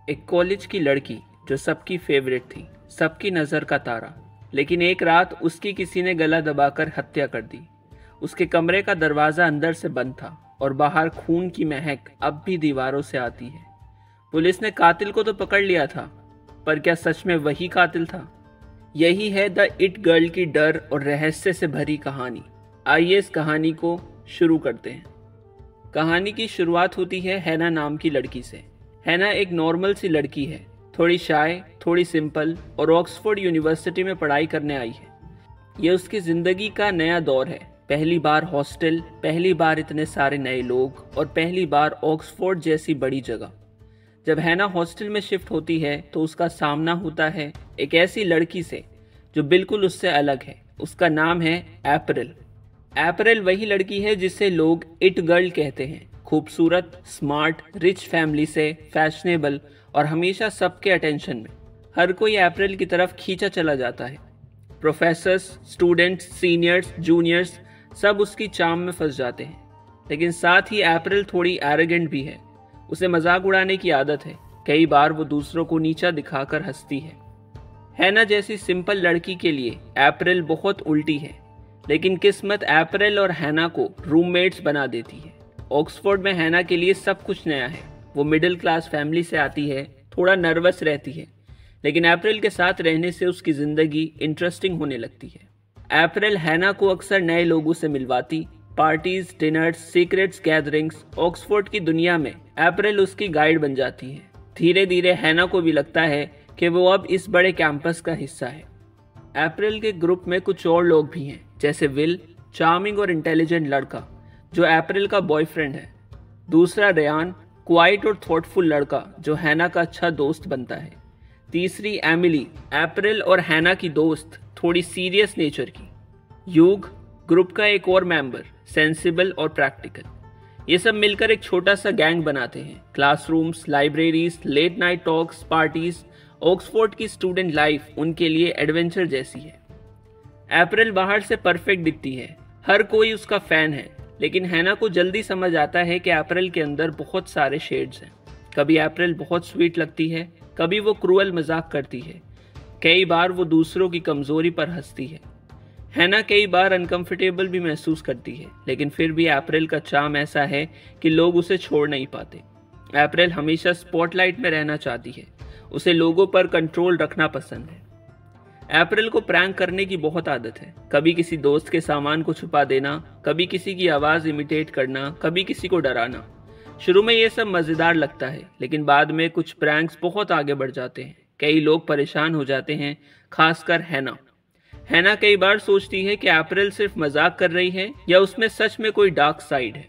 एक कॉलेज की लड़की जो सबकी फेवरेट थी, सबकी नज़र का तारा। लेकिन एक रात उसकी किसी ने गला दबाकर हत्या कर दी। उसके कमरे का दरवाज़ा अंदर से बंद था और बाहर खून की महक अब भी दीवारों से आती है। पुलिस ने कातिल को तो पकड़ लिया था, पर क्या सच में वही कातिल था? यही है द इट गर्ल की डर और रहस्य से भरी कहानी। आइए इस कहानी को शुरू करते हैं। कहानी की शुरुआत होती है हैना नाम की लड़की से। हैना एक नॉर्मल सी लड़की है, थोड़ी शाय, थोड़ी सिंपल और ऑक्सफोर्ड यूनिवर्सिटी में पढ़ाई करने आई है। यह उसकी ज़िंदगी का नया दौर है। पहली बार हॉस्टल, पहली बार इतने सारे नए लोग और पहली बार ऑक्सफोर्ड जैसी बड़ी जगह। जब हैना हॉस्टल में शिफ्ट होती है तो उसका सामना होता है एक ऐसी लड़की से जो बिल्कुल उससे अलग है। उसका नाम है अप्रैल। अप्रैल वही लड़की है जिसे लोग इट गर्ल कहते हैं। खूबसूरत, स्मार्ट, रिच फैमिली से, फैशनेबल और हमेशा सबके अटेंशन में। हर कोई अप्रैल की तरफ खींचा चला जाता है। प्रोफेसर्स, स्टूडेंट्स, सीनियर्स, जूनियर्स सब उसकी चाम में फंस जाते हैं। लेकिन साथ ही अप्रैल थोड़ी एरोगेंट भी है। उसे मजाक उड़ाने की आदत है। कई बार वो दूसरों को नीचा दिखाकर हंसती है। हैना जैसी सिंपल लड़की के लिए अप्रैल बहुत उल्टी है, लेकिन किस्मत अप्रैल और हैना को रूममेट्स बना देती है। ऑक्सफोर्ड में हैना के लिए सब कुछ नया है। वो मिडिल क्लास फैमिली से आती है, थोड़ा नर्वस रहती है, लेकिन अप्रैल के साथ रहने से उसकी ज़िंदगी इंटरेस्टिंग होने लगती है। अप्रैल हैना को अक्सर नए लोगों से मिलवाती। Parties, dinners, secrets gatherings, Oxford की दुनिया में अप्रैल उसकी गाइड बन जाती है। धीरे धीरे हैना को भी लगता है कि वो अब इस बड़े कैंपस का हिस्सा है। अप्रैल के ग्रुप में कुछ और लोग भी हैं, जैसे विल, चार्मिंग और इंटेलिजेंट लड़का जो अप्रैल का बॉयफ्रेंड है। दूसरा रेयान, क्वाइट और थॉटफुल लड़का जो हैना का अच्छा दोस्त बनता है। तीसरी एमिली, अप्रैल और हैना की दोस्त, थोड़ी सीरियस नेचर की। यूग, ग्रुप का एक और मेंबर, सेंसिबल और प्रैक्टिकल। ये सब मिलकर एक छोटा सा गैंग बनाते हैं। Classrooms, libraries, late night talks, parties, Oxford की स्टूडेंट लाइफ उनके लिए एडवेंचर जैसी है। अप्रैल बाहर से परफेक्ट दिखती है, हर कोई उसका फैन है, लेकिन हैना को जल्दी समझ आता है कि अप्रैल के अंदर बहुत सारे शेड्स हैं। कभी अप्रैल बहुत स्वीट लगती है, कभी वो क्रूअल मजाक करती है, कई बार वो दूसरों की कमजोरी पर हंसती है। हैना कई बार अनकंफर्टेबल भी महसूस करती है, लेकिन फिर भी अप्रैल का चार्म ऐसा है कि लोग उसे छोड़ नहीं पाते। अप्रैल हमेशा स्पॉटलाइट में रहना चाहती है, उसे लोगों पर कंट्रोल रखना पसंद है। अप्रैल को प्रैंक करने की बहुत आदत है। कभी किसी दोस्त के सामान को छुपा देना, कभी किसी की आवाज़ इमिटेट करना, कभी किसी को डराना। शुरू में ये सब मज़ेदार लगता है, लेकिन बाद में कुछ प्रैंक्स बहुत आगे बढ़ जाते हैं। कई लोग परेशान हो जाते हैं, खासकर हैना। हैना कई बार सोचती है कि अप्रैल सिर्फ मजाक कर रही है या उसमें सच में कोई डार्क साइड है।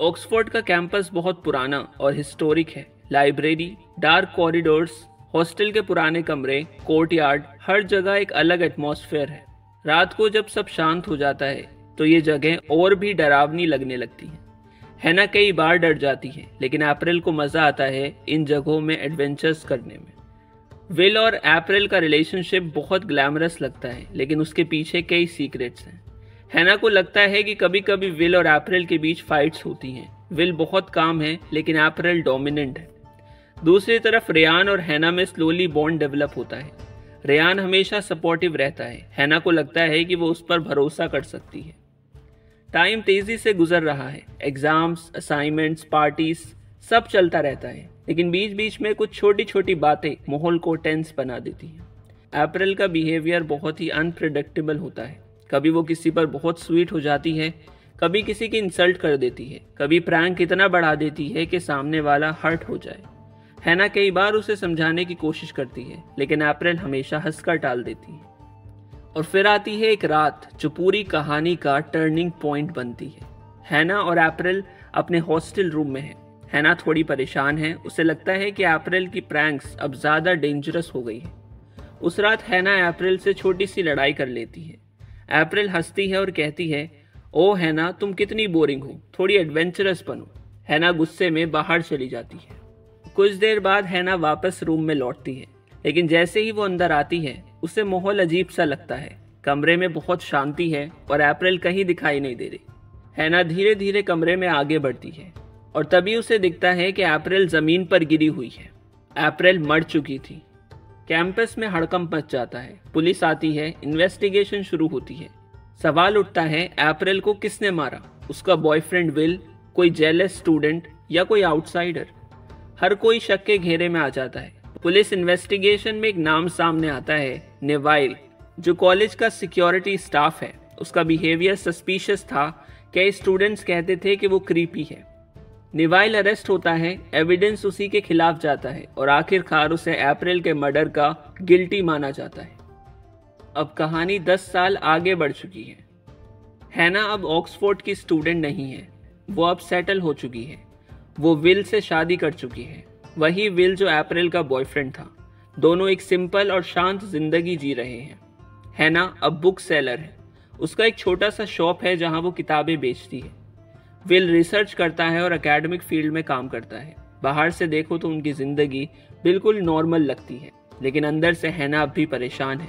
ऑक्सफोर्ड का कैंपस बहुत पुराना और हिस्टोरिक है। लाइब्रेरी, डार्क कॉरिडोर्स, हॉस्टल के पुराने कमरे, कोर्टयार्ड, हर जगह एक अलग एटमॉस्फेयर है। रात को जब सब शांत हो जाता है तो ये जगह और भी डरावनी लगने लगती है। हैना कई बार डर जाती है, लेकिन अप्रैल को मज़ा आता है इन जगहों में एडवेंचर्स करने में। विल और अप्रैल का रिलेशनशिप बहुत ग्लैमरस लगता है, लेकिन उसके पीछे कई सीक्रेट्स हैं। हैना को लगता है कि कभी कभी विल और अप्रैल के बीच फाइट्स होती हैं। विल बहुत काम है, लेकिन अप्रैल डोमिनेंट है। दूसरी तरफ रेयान और हैना में स्लोली बॉन्ड डेवलप होता है। रेयान हमेशा सपोर्टिव रहता है। हैना को लगता है कि वो उस पर भरोसा कर सकती है। टाइम तेजी से गुजर रहा है। एग्जाम्स, असाइनमेंट्स, पार्टीज सब चलता रहता है, लेकिन बीच बीच में कुछ छोटी छोटी बातें माहौल को टेंस बना देती हैं। अप्रैल का बिहेवियर बहुत ही अनप्रेडिक्टेबल होता है। कभी वो किसी पर बहुत स्वीट हो जाती है, कभी किसी की इंसल्ट कर देती है, कभी प्रैंक इतना बढ़ा देती है कि सामने वाला हर्ट हो जाए। हैना कई बार उसे समझाने की कोशिश करती है, लेकिन अप्रैल हमेशा हंसकर टाल देती है। और फिर आती है एक रात जो पूरी कहानी का टर्निंग पॉइंट बनती है। हैना और अप्रैल अपने हॉस्टल रूम में है। हैना थोड़ी परेशान है। उसे लगता है कि अप्रैल की प्रैंक्स अब ज़्यादा डेंजरस हो गई है। उस रात हैना अप्रैल से छोटी सी लड़ाई कर लेती है। अप्रैल हंसती है और कहती है, ओ हैना, तुम कितनी बोरिंग हो, थोड़ी एडवेंचरस बनो। हैना गुस्से में बाहर चली जाती है। कुछ देर बाद हैना वापस रूम में लौटती है, लेकिन जैसे ही वो अंदर आती है उसे माहौल अजीब सा लगता है। कमरे में बहुत शांति है और अप्रैल कहीं दिखाई नहीं दे रही। हैना धीरे धीरे कमरे में आगे बढ़ती है और तभी उसे दिखता है कि अप्रैल जमीन पर गिरी हुई है। अप्रैल मर चुकी थी। कैंपस में हड़कंप मच जाता है। पुलिस आती है, इन्वेस्टिगेशन शुरू होती है। सवाल उठता है अप्रैल को किसने मारा? उसका बॉयफ्रेंड विल, कोई जेलस स्टूडेंट या कोई आउटसाइडर? हर कोई शक के घेरे में आ जाता है। पुलिस इन्वेस्टिगेशन में एक नाम सामने आता है, नेवाइल, जो कॉलेज का सिक्योरिटी स्टाफ है। उसका बिहेवियर सस्पिशियस था। कई स्टूडेंट्स कहते थे कि वो क्रीपी है। नेवाइल अरेस्ट होता है, एविडेंस उसी के खिलाफ जाता है और आखिरकार उसे अप्रैल के मर्डर का गिल्टी माना जाता है। अब कहानी 10 साल आगे बढ़ चुकी है। हैना अब ऑक्सफोर्ड की स्टूडेंट नहीं है, वो अब सेटल हो चुकी है। वो विल से शादी कर चुकी है, वही विल जो अप्रैल का बॉयफ्रेंड था। दोनों एक सिंपल और शांत जिंदगी जी रहे हैं। हैना अब बुक सेलर है। उसका एक छोटा सा शॉप है जहां वो किताबें बेचती है। विल रिसर्च करता है और एकेडमिक फील्ड में काम करता है। बाहर से देखो तो उनकी जिंदगी बिल्कुल नॉर्मल लगती है, लेकिन अंदर से हैना अब भी परेशान है।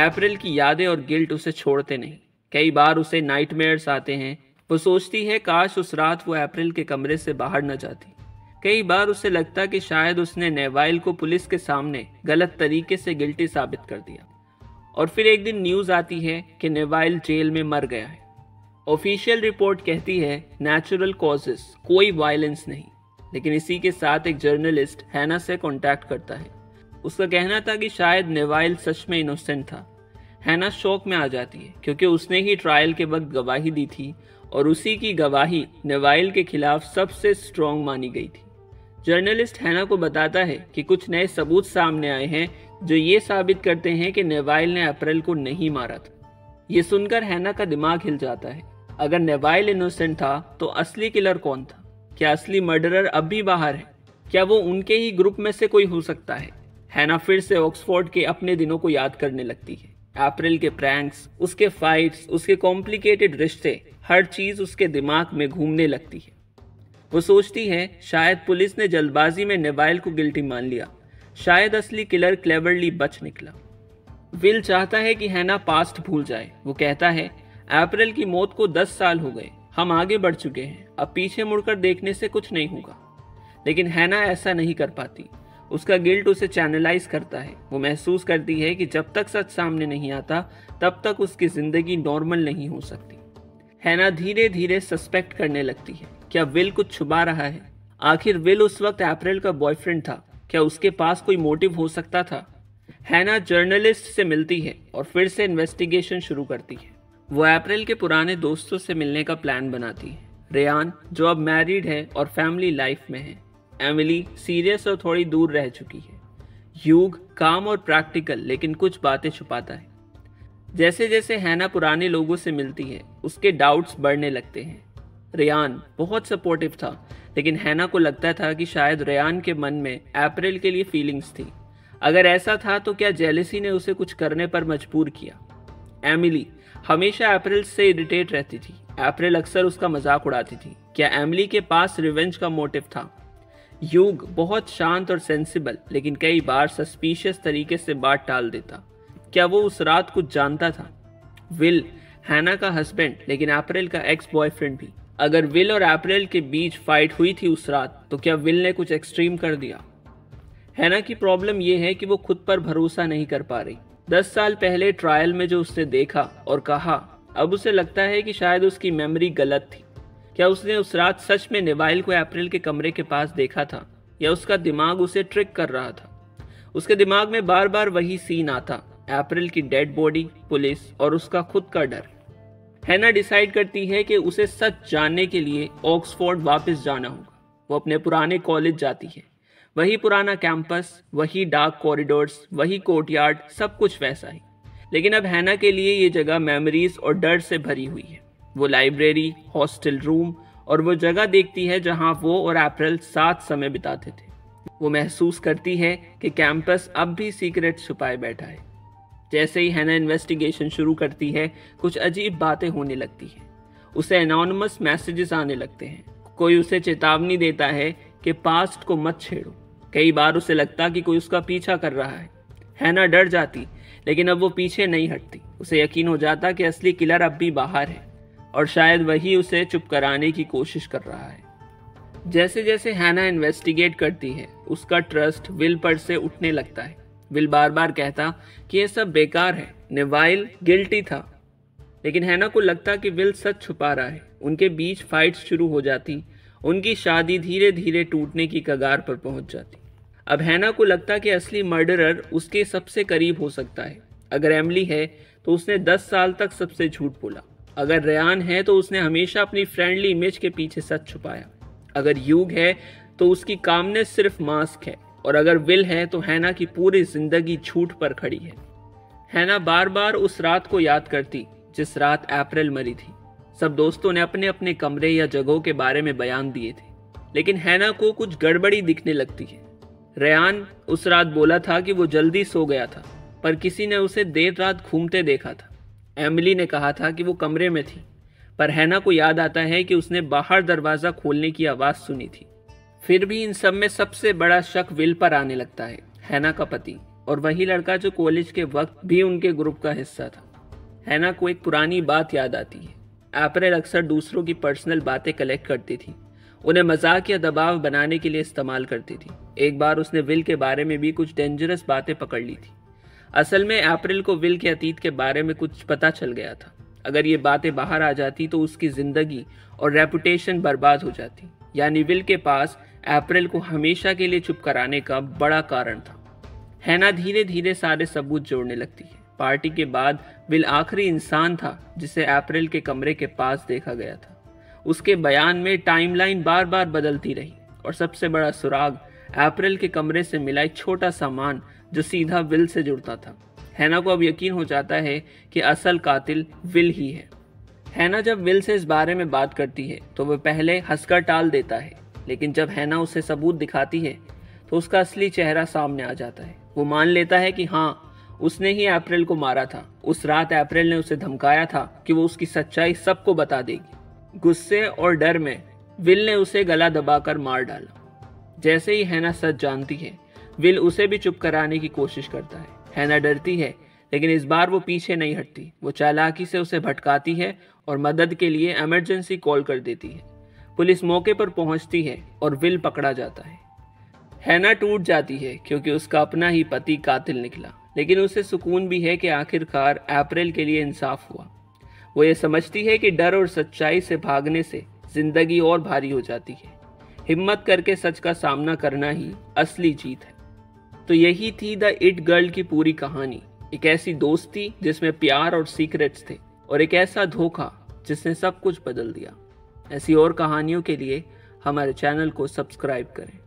अप्रैल की यादें और गिल्ट उसे छोड़ते नहीं। कई बार उसे नाइटमेयर्स आते हैं। वो सोचती है काश उस रात वो अप्रैल के कमरे से बाहर न जाती। कई बार उसे लगता कि शायद उसने नेवाइल को पुलिस के सामने गलत तरीके से गिल्टी साबित कर दिया। और फिर एक दिन न्यूज़ आती है कि नेवाइल जेल में मर गया है। ऑफिशियल रिपोर्ट कहती है नेचुरल कॉजेस, कोई वायलेंस नहीं। लेकिन इसी के साथ एक जर्नलिस्ट हैना से कांटेक्ट करता है। उसका कहना था कि शायद नेवाइल सच में इनोसेंट था। हैना शॉक में आ जाती है क्योंकि उसने ही ट्रायल के वक्त गवाही दी थी और उसी की गवाही नेवाइल के खिलाफ सबसे स्ट्रॉन्ग मानी गई थी। जर्नलिस्ट हैना को बताता है कि कुछ नए सबूत सामने आए हैं जो ये साबित करते हैं कि नेवाइल ने अप्रैल को नहीं मारा था। ये सुनकर हैना का दिमाग हिल जाता है। अगर नेवाइल इनोसेंट था तो असली किलर कौन था? क्या असली मर्डरर अब भी बाहर है? क्या वो उनके ही ग्रुप में से कोई हो सकता है? हैना फिर से ऑक्सफोर्ड के अपने दिनों को याद करने लगती है। अप्रैल के प्रैंक्स, उसके फाइट्स, उसके कॉम्प्लिकेटेड रिश्ते, हर चीज उसके दिमाग में घूमने लगती है। वो सोचती है शायद पुलिस ने जल्दबाजी में नेवाइल को गिल्टी मान लिया। शायद असली किलर क्लेवरली बच निकला। विल चाहता है कि हैना पास्ट भूल जाए। वो कहता है अप्रैल की मौत को 10 साल हो गए, हम आगे बढ़ चुके हैं, अब पीछे मुड़कर देखने से कुछ नहीं होगा। लेकिन हैना ऐसा नहीं कर पाती। उसका गिल्ट उसे चैनलाइज करता है। वो महसूस करती है कि जब तक सच सामने नहीं आता तब तक उसकी जिंदगी नॉर्मल नहीं हो सकती। हैना धीरे धीरे सस्पेक्ट करने लगती है। क्या विल कुछ छुपा रहा है? आखिर विल उस वक्त अप्रैल का बॉयफ्रेंड था। क्या उसके पास कोई मोटिव हो सकता था? हैना जर्नलिस्ट से मिलती है और फिर से इन्वेस्टिगेशन शुरू करती है। वो अप्रैल के पुराने दोस्तों से मिलने का प्लान बनाती है। रेयान, जो अब मैरिड है और फैमिली लाइफ में है। एमिली, सीरियस और थोड़ी दूर रह चुकी है। ह्यूग, काम और प्रैक्टिकल लेकिन कुछ बातें छुपाता है। जैसे जैसे हैना पुराने लोगों से मिलती है उसके डाउट्स बढ़ने लगते हैं। रेयान बहुत सपोर्टिव था, लेकिन हैना को लगता था कि शायद रेयान के मन में अप्रैल के लिए फीलिंग्स थी। अगर ऐसा था तो क्या जेलसी ने उसे कुछ करने पर मजबूर किया? एमिली हमेशा अप्रैल से इरिटेट रहती थी। अप्रैल अक्सर उसका मजाक उड़ाती थी। क्या एमिली के पास रिवेंज का मोटिव था? ह्यूग बहुत शांत और सेंसिबल, लेकिन कई बार सस्पिशियस तरीके से बात टाल देता। क्या वो उस रात कुछ जानता था? विल, हैना का हस्बैंड लेकिन अप्रैल का एक्स बॉयफ्रेंड भी। अगर विल और अप्रैल के बीच फाइट हुई थी उस रात, तो क्या विल ने कुछ एक्सट्रीम कर दिया? हैना की प्रॉब्लम यह है कि वो खुद पर भरोसा नहीं कर पा रही। 10 साल पहले ट्रायल में जो उसने देखा और कहा, अब उसे लगता है कि शायद उसकी मेमोरी गलत थी। क्या उसने उस रात सच में नेवाइल को अप्रैल के कमरे के पास देखा था, या उसका दिमाग उसे ट्रिक कर रहा था? उसके दिमाग में बार बार वही सीन आता, अप्रैल की डेड बॉडी, पुलिस और उसका खुद का डर। हैना डिसाइड करती है कि उसे सच जानने के लिए ऑक्सफोर्ड वापस जाना होगा। वो अपने पुराने कॉलेज जाती है। वही पुराना कैंपस, वही डार्क कॉरिडोर्स, वही कोर्टयार्ड, सब कुछ वैसा ही। लेकिन अब हैना के लिए ये जगह मेमोरीज और डर से भरी हुई है। वो लाइब्रेरी, हॉस्टल रूम और वो जगह देखती है जहां वो और अप्रैल साथ समय बिताते थे। वो महसूस करती है कि कैंपस अब भी सीक्रेट छुपाए बैठा है। जैसे ही हैना इन्वेस्टिगेशन शुरू करती है, कुछ अजीब बातें होने लगती हैं। उसे एनोनिमस मैसेजेस आने लगते हैं। कोई उसे चेतावनी देता है कि पास्ट को मत छेड़ो। कई बार उसे लगता कि कोई उसका पीछा कर रहा है। हैना डर जाती, लेकिन अब वो पीछे नहीं हटती। उसे यकीन हो जाता कि असली किलर अब भी बाहर है और शायद वही उसे चुप कराने की कोशिश कर रहा है। जैसे जैसे हैना इन्वेस्टिगेट करती है उसका ट्रस्ट विल पर से उठने लगता है। विल बार बार कहता कि यह सब बेकार है, नेवाइल गिल्टी था, लेकिन हैना को लगता कि विल सच छुपा रहा है। उनके बीच फाइट्स शुरू हो जाती, उनकी शादी धीरे धीरे टूटने की कगार पर पहुंच जाती। अब हैना को लगता कि असली मर्डरर उसके सबसे करीब हो सकता है। अगर एमिली है तो उसने 10 साल तक सबसे झूठ बोला। अगर रेयान है तो उसने हमेशा अपनी फ्रेंडली इमेज के पीछे सच छुपाया। अगर ह्यूग है तो उसकी कामनेस सिर्फ मास्क है, और अगर विल है तो हैना की पूरी जिंदगी झूठ पर खड़ी है। हैना बार बार उस रात को याद करती जिस रात अप्रैल मरी थी। सब दोस्तों ने अपने अपने कमरे या जगहों के बारे में बयान दिए थे, लेकिन हैना को कुछ गड़बड़ी दिखने लगती है। रेयान उस रात बोला था कि वो जल्दी सो गया था, पर किसी ने उसे देर रात घूमते देखा था। एमिली ने कहा था कि वो कमरे में थी, पर हैना को याद आता है कि उसने बाहर दरवाज़ा खोलने की आवाज़ सुनी थी। फिर भी इन सब में सबसे बड़ा शक विल पर आने लगता है, हैना का पति, और वही लड़का जो कॉलेज के वक्त भी उनके ग्रुप का हिस्सा था। हैना को एक पुरानी बात याद आती है। अप्रैल अक्सर दूसरों की पर्सनल बातें कलेक्ट करती थी, उन्हें मजाक या दबाव बनाने के लिए इस्तेमाल करती थी। एक बार उसने विल के बारे में भी कुछ डेंजरस बातें पकड़ ली थी। असल में अप्रैल को विल के अतीत के बारे में कुछ पता चल गया था। अगर ये बातें बाहर आ जाती तो उसकी जिंदगी और रेपुटेशन बर्बाद हो जाती। यानी विल के पास अप्रैल को हमेशा के लिए चुप कराने का बड़ा कारण था। हैना धीरे धीरे सारे सबूत जोड़ने लगती है। पार्टी के बाद विल आखिरी इंसान था जिसे अप्रैल के कमरे के पास देखा गया था। उसके बयान में टाइमलाइन बार बार बदलती रही, और सबसे बड़ा सुराग अप्रैल के कमरे से मिला एक छोटा सामान जो सीधा विल से जुड़ता था। हैना को अब यकीन हो जाता है कि असल कातिल विल ही है। हैना जब विल से इस बारे में बात करती है तो वह पहले हंसकर टाल देता है, लेकिन जब हैना उसे सबूत दिखाती है तो उसका असली चेहरा सामने आ जाता है। वो मान लेता है कि हाँ, उसने ही अप्रैल को मारा था। उस रात अप्रैल ने उसे धमकाया था कि वो उसकी सच्चाई सबको बता देगी। गुस्से और डर में विल ने उसे गला दबाकर मार डाला। जैसे ही हैना सच जानती है, विल उसे भी चुप कराने की कोशिश करता है। हैना डरती है, लेकिन इस बार वो पीछे नहीं हटती। वो चालाकी से उसे भटकाती है और मदद के लिए इमरजेंसी कॉल कर देती है। पुलिस मौके पर पहुंचती है और विल पकड़ा जाता है। हैना टूट जाती है क्योंकि उसका अपना ही पति कातिल निकला, लेकिन उसे सुकून भी है कि आखिरकार अप्रैल के लिए इंसाफ हुआ। वो ये समझती है कि डर और सच्चाई से भागने से जिंदगी और भारी हो जाती है। हिम्मत करके सच का सामना करना ही असली जीत है। तो यही थी द इट गर्ल की पूरी कहानी। एक ऐसी दोस्ती जिसमें प्यार और सीक्रेट्स थे, और एक ऐसा धोखा जिसने सब कुछ बदल दिया। ऐसी और कहानियों के लिए हमारे चैनल को सब्सक्राइब करें।